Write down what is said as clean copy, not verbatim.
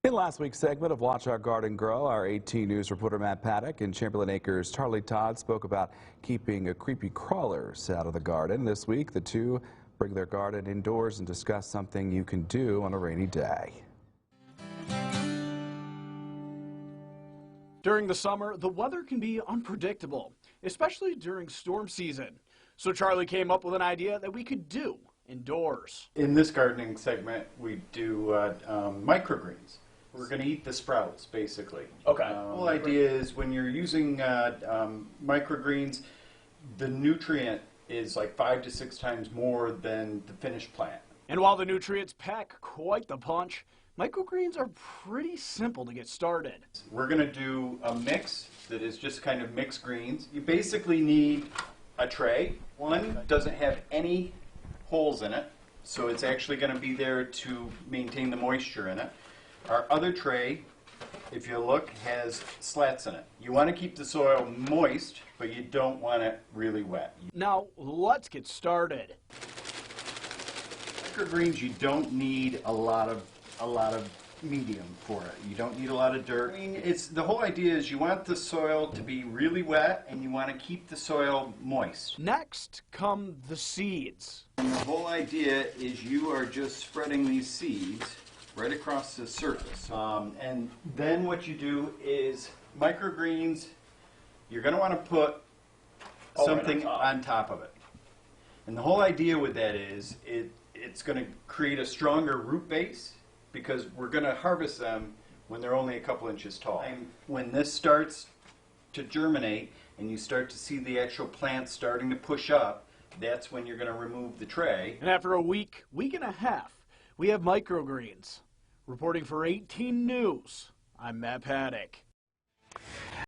In last week's segment of Watch Our Garden Grow, our 18 News reporter Matt Paddock and Chamberlain Acres' Charlie Todd spoke about keeping creepy crawlers out of the garden. This week, the two bring their garden indoors and discuss something you can do on a rainy day. During the summer, the weather can be unpredictable, especially during storm season. So Charlie came up with an idea that we could do indoors. In this gardening segment, we do microgreens. We're going to eat the sprouts, basically. Okay. The whole idea is when you're using microgreens, the nutrient is like 5 to 6 times more than the finished plant. And while the nutrients pack quite the punch, microgreens are pretty simple to get started. We're going to do a mix that is just kind of mixed greens. You basically need a tray. One doesn't have any holes in it, so it's actually going to be there to maintain the moisture in it. Our other tray, if you look, has slats in it. You want to keep the soil moist, but you don't want it really wet. Now, let's get started. Microgreens, you don't need a lot of medium for it. You don't need a lot of dirt. I mean, the whole idea is you want the soil to be really wet and you want to keep the soil moist. Next come the seeds. And the whole idea is you are just spreading these seeds right across the surface. And then what you do is microgreens, you're going to want to put something on top of it. And the whole idea with that is it's going to create a stronger root base because we're going to harvest them when they're only a couple inches tall. And when this starts to germinate and you start to see the actual plant starting to push up, that's when you're going to remove the tray. And after a week and a half, we have microgreens. Reporting for 18 News, I'm Matt Paddock.